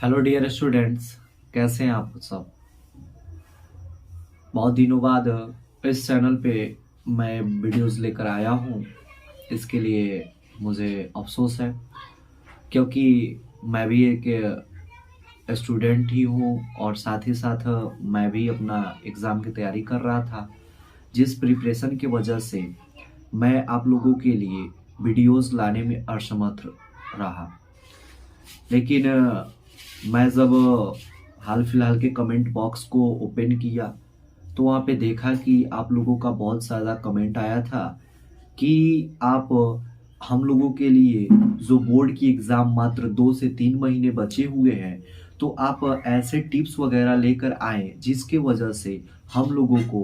Hello dear students, कैसे हैं आप सब। बहुत दिनों बाद इस चैनल पे मैं वीडियोस लेकर आया हूँ। इसके लिए मुझे अफसोस है, क्योंकि मैं भी एक स्टूडेंट ही हूँ और साथ ही साथ मैं भी अपना एग्ज़ाम की तैयारी कर रहा था, जिस प्रिपरेशन की वजह से मैं आप लोगों के लिए वीडियोस लाने में असमर्थ रहा। लेकिन मैं जब हाल फिलहाल के कमेंट बॉक्स को ओपन किया तो वहाँ पे देखा कि आप लोगों का बहुत ज़्यादा कमेंट आया था कि आप हम लोगों के लिए जो बोर्ड की एग्ज़ाम मात्र 2 से 3 महीने बचे हुए हैं, तो आप ऐसे टिप्स वगैरह लेकर आए जिसके वजह से हम लोगों को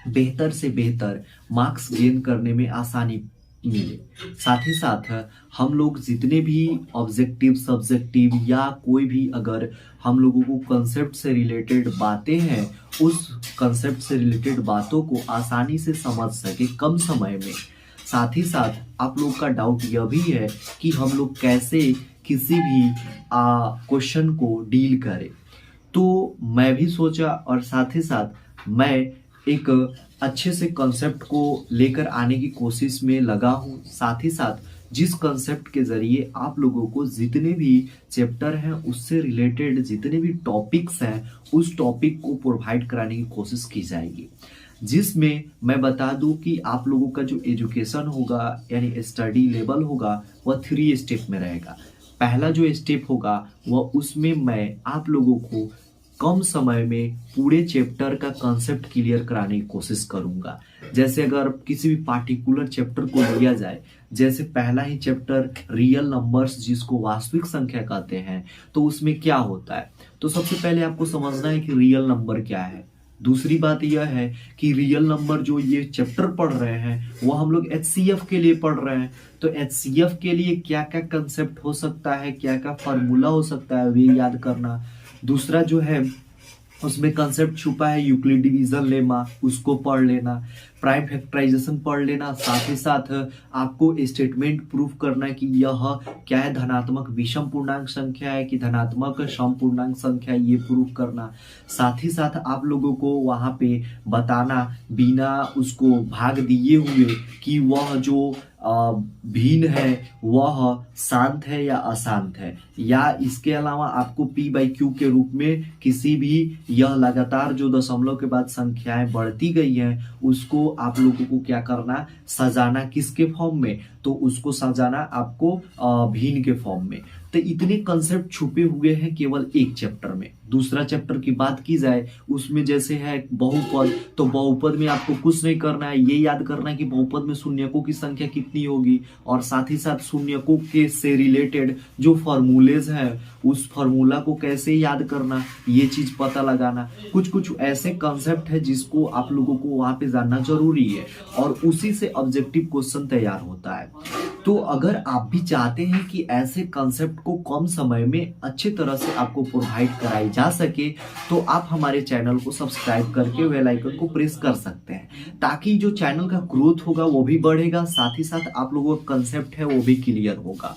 बेहतर से बेहतर मार्क्स गेन करने में आसानी मिले। साथ ही साथ हम लोग जितने भी ऑब्जेक्टिव सब्जेक्टिव या कोई भी अगर हम लोगों को कंसेप्ट से रिलेटेड बातें हैं, उस कंसेप्ट से रिलेटेड बातों को आसानी से समझ सके कम समय में। साथ ही साथ आप लोग का डाउट यह भी है कि हम लोग कैसे किसी भी क्वेश्चन को डील करें। तो मैं भी सोचा और साथ ही साथ मैं एक अच्छे से कंसेप्ट को लेकर आने की कोशिश में लगा हूँ। साथ ही साथ जिस कंसेप्ट के जरिए आप लोगों को जितने भी चैप्टर हैं उससे रिलेटेड जितने भी टॉपिक्स हैं उस टॉपिक को प्रोवाइड कराने की कोशिश की जाएगी, जिसमें मैं बता दूं कि आप लोगों का जो एजुकेशन होगा यानी स्टडी लेवल होगा वह 3 स्टेप में रहेगा। पहला जो स्टेप होगा वह उसमें मैं आप लोगों को कम समय में पूरे चैप्टर का कंसेप्ट क्लियर कराने की कोशिश करूंगा। जैसे अगर किसी भी पार्टिकुलर चैप्टर को लिया जाए, जैसे पहला ही चैप्टर रियल नंबर्स जिसको वास्तविक संख्या कहते हैं, तो उसमें क्या होता है। तो सबसे पहले आपको समझना है कि रियल नंबर क्या है। दूसरी बात यह है कि रियल नंबर जो ये चैप्टर पढ़ रहे हैं वो हम लोग एचसीएफ के लिए पढ़ रहे हैं, तो एचसीएफ के लिए क्या क्या कंसेप्ट हो सकता है, क्या क्या फार्मूला हो सकता है, वे याद करना। दूसरा जो है उसमें कंसेप्ट छुपा है यूक्लिड डिवीजन लेमा, उसको पढ़ लेना। प्राइम फैक्टराइजेशन पढ़ लेना। साथ ही साथ आपको स्टेटमेंट प्रूफ करना कि यह क्या है, धनात्मक विषम पूर्णांक संख्या है कि धनात्मक सम पूर्णांक संख्या है, ये प्रूफ करना। साथ ही साथ आप लोगों को वहां पे बताना बिना उसको भाग दिए हुए कि वह जो भिन्न है वह शांत है या अशांत है, या इसके अलावा आपको पी बाई क्यू के रूप में किसी भी यह लगातार जो दशमलव के बाद संख्याएं बढ़ती गई हैं उसको आप लोगों को क्या करना, सजाना। किसके फॉर्म में, तो उसको सजाना आपको भिन्न के फॉर्म में। तो इतने कंसेप्ट छुपे हुए हैं केवल एक चैप्टर में। दूसरा चैप्टर की बात की जाए उसमें जैसे है बहुपद, तो बहुपद में आपको कुछ नहीं करना है, ये याद करना है कि बहुपद में शून्यकों की संख्या कितनी होगी, और साथ ही साथ शून्यकों के से रिलेटेड जो फॉर्मूलेज हैं उस फॉर्मूला को कैसे याद करना, ये चीज पता लगाना। कुछ कुछ ऐसे कंसेप्ट है जिसको आप लोगों को वहां पे जानना जरूरी है और उसी से ऑब्जेक्टिव क्वेश्चन तैयार होता है। तो अगर आप भी चाहते हैं कि ऐसे कंसेप्ट को कम समय में अच्छे तरह से आपको प्रोवाइड कराई जा सके, तो आप हमारे चैनल को सब्सक्राइब करके बेल आइकन को प्रेस कर सकते हैं, ताकि जो चैनल का ग्रोथ होगा वो भी बढ़ेगा, साथ ही साथ आप लोगों का कंसेप्ट है वो भी क्लियर होगा।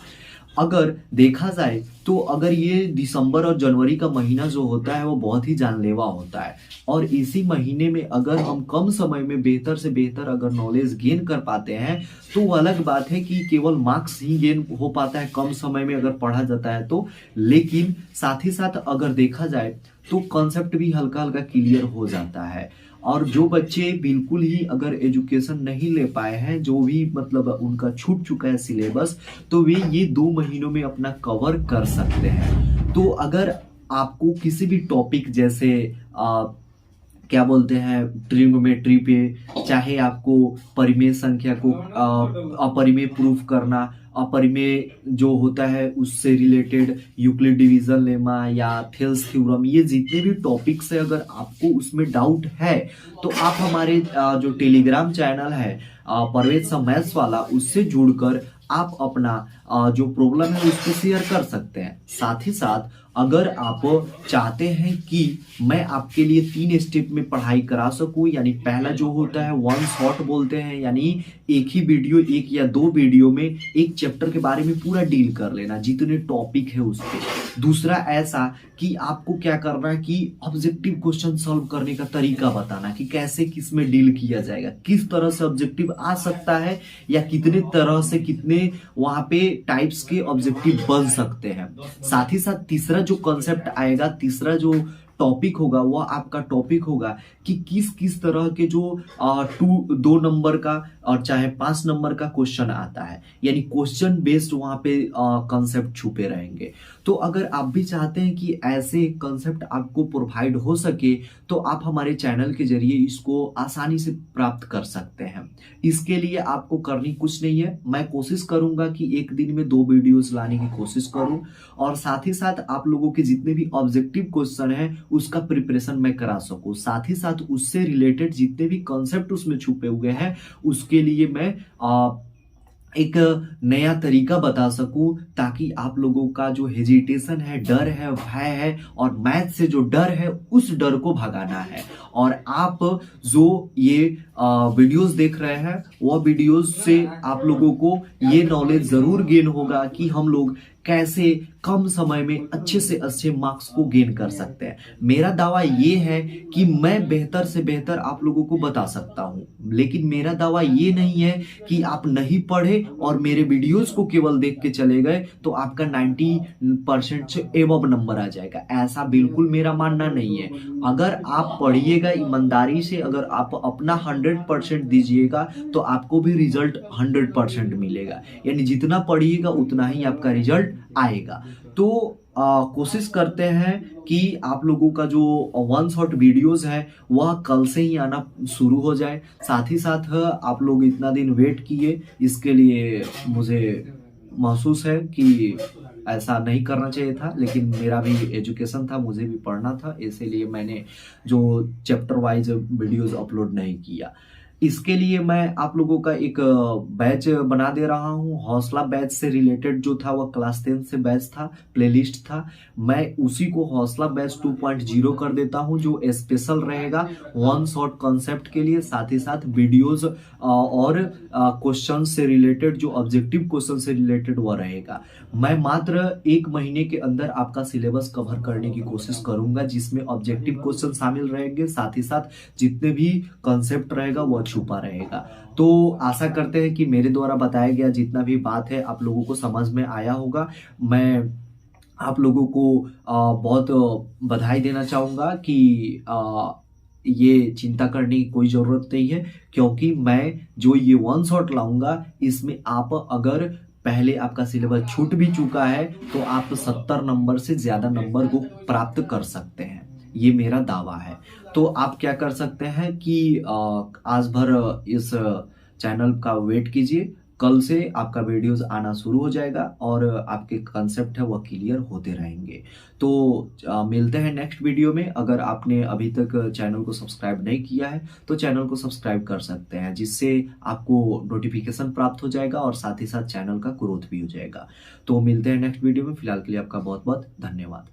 अगर देखा जाए तो अगर ये दिसंबर और जनवरी का महीना जो होता है वो बहुत ही जानलेवा होता है, और इसी महीने में अगर हम कम समय में बेहतर से बेहतर अगर नॉलेज गेन कर पाते हैं तो वो अलग बात है कि केवल मार्क्स ही गेन हो पाता है कम समय में अगर पढ़ा जाता है तो। लेकिन साथ ही साथ अगर देखा जाए तो कॉन्सेप्ट भी हल्का हल्का क्लियर हो जाता है। और जो बच्चे बिल्कुल ही अगर एजुकेशन नहीं ले पाए हैं, जो भी मतलब उनका छूट चुका है सिलेबस, तो वे ये 2 महीनों में अपना कवर कर सकते हैं। तो अगर आपको किसी भी टॉपिक जैसे क्या बोलते हैं ट्रिग्नोमेट्री पे, चाहे आपको परिमेय संख्या को अपरिमेय प्रूफ करना, अपरिमेय जो होता है उससे रिलेटेड यूक्लिड डिवीजन लेमा या थेल्स थ्योरम, ये जितने भी टॉपिक्स है अगर आपको उसमें डाउट है तो आप हमारे जो टेलीग्राम चैनल है परवेज सा मैथ्स वाला, उससे जुड़कर आप अपना जो प्रॉब्लम है उस पर शेयर कर सकते हैं। साथ ही साथ अगर आप चाहते हैं कि मैं आपके लिए 3 स्टेप में पढ़ाई करा सकूं, यानी पहला जो होता है वन शॉट बोलते हैं, यानी एक ही वीडियो, 1 या 2 वीडियो में एक चैप्टर के बारे में पूरा डील कर लेना, जितने टॉपिक है उस पे। दूसरा ऐसा कि आपको क्या करना है कि ऑब्जेक्टिव क्वेश्चन सॉल्व करने का तरीका बताना कि कैसे किस में डील किया जाएगा, किस तरह से ऑब्जेक्टिव आ सकता है या कितने तरह से कितने वहां पे टाइप्स के ऑब्जेक्टिव बन सकते हैं। साथ ही साथ तीसरा जो कॉन्सेप्ट आएगा, तीसरा जो टॉपिक होगा वह आपका टॉपिक होगा कि किस किस तरह के जो 2 नंबर का और चाहे 5 नंबर का क्वेश्चन आता है, यानी क्वेश्चन बेस्ड वहां पे कॉन्सेप्ट छुपे रहेंगे। तो अगर आप भी चाहते हैं कि ऐसे कॉन्सेप्ट आपको प्रोवाइड हो सके तो आप हमारे चैनल के जरिए इसको आसानी से प्राप्त कर सकते हैं। इसके लिए आपको करनी कुछ नहीं है, मैं कोशिश करूंगा कि एक दिन में 2 वीडियोस लाने की कोशिश करूं, और साथ ही साथ आप लोगों के जितने भी ऑब्जेक्टिव क्वेश्चन है उसका प्रिपरेशन मैं करा सकूं। साथ ही साथ उससे रिलेटेड जितने भी कॉन्सेप्ट उसमें छुपे हुए हैं उसके लिए मैं एक नया तरीका बता सकूं, ताकि आप लोगों का जो हेजिटेशन है, डर है, भय है, और मैथ से जो डर है उस डर को भगाना है। और आप जो ये वीडियोस देख रहे हैं वह वीडियोस से आप लोगों को ये नॉलेज जरूर गेन होगा कि हम लोग कैसे कम समय में अच्छे से अच्छे मार्क्स को गेन कर सकते हैं। मेरा दावा ये है कि मैं बेहतर से बेहतर आप लोगों को बता सकता हूं, लेकिन मेरा दावा ये नहीं है कि आप नहीं पढ़े और मेरे वीडियोस को केवल देख के चले गए तो आपका 90% से एबव नंबर आ जाएगा। ऐसा बिल्कुल मेरा मानना नहीं है। अगर आप पढ़िएगा ईमानदारी से, अगर आप अपना 100% दीजिएगा तो आपको भी रिजल्ट 100% मिलेगा, यानी जितना पढ़िएगा उतना ही आपका रिजल्ट आएगा। तो कोशिश करते हैं कि आप लोगों का जो वन शॉट वीडियोस है वह कल से ही आना शुरू हो जाए। साथ ही साथ आप लोग इतना दिन वेट किए, इसके लिए मुझे महसूस है कि ऐसा नहीं करना चाहिए था, लेकिन मेरा भी एजुकेशन था, मुझे भी पढ़ना था, इसीलिए मैंने जो चैप्टर वाइज वीडियोस अपलोड नहीं किया। इसके लिए मैं आप लोगों का एक बैच बना दे रहा हूं। हौसला बैच से रिलेटेड जो था वह क्लास 10 से बैच था, प्लेलिस्ट था, मैं उसी को हौसला बैच 2.0 कर देता हूं, जो स्पेशल रहेगा वन शॉट कॉन्सेप्ट के लिए। साथ ही साथ वीडियोस और क्वेश्चन से रिलेटेड, जो ऑब्जेक्टिव क्वेश्चन से रिलेटेड वह रहेगा। मैं मात्र 1 महीने के अंदर आपका सिलेबस कवर करने की कोशिश करूंगा, जिसमें ऑब्जेक्टिव क्वेश्चन शामिल रहेंगे, साथ ही साथ जितने भी कॉन्सेप्ट रहेगा वह छुपा रहेगा। तो आशा करते हैं कि मेरे द्वारा बताया गया जितना भी बात है आप लोगों को समझ में आया होगा। मैं आप लोगों को बहुत बधाई देना चाहूंगा कि ये चिंता करने की कोई जरूरत नहीं है, क्योंकि मैं जो ये वन शॉट लाऊंगा इसमें आप अगर पहले आपका सिलेबस छूट भी चुका है तो आप 70 नंबर से ज्यादा नंबर को प्राप्त कर सकते हैं, ये मेरा दावा है। तो आप क्या कर सकते हैं कि आज भर इस चैनल का वेट कीजिए, कल से आपका वीडियोस आना शुरू हो जाएगा और आपके कंसेप्ट है वह क्लियर होते रहेंगे। तो मिलते हैं नेक्स्ट वीडियो में। अगर आपने अभी तक चैनल को सब्सक्राइब नहीं किया है तो चैनल को सब्सक्राइब कर सकते हैं, जिससे आपको नोटिफिकेशन प्राप्त हो जाएगा और साथ ही साथ चैनल का ग्रोथ भी हो जाएगा। तो मिलते हैं नेक्स्ट वीडियो में। फिलहाल के लिए आपका बहुत बहुत धन्यवाद।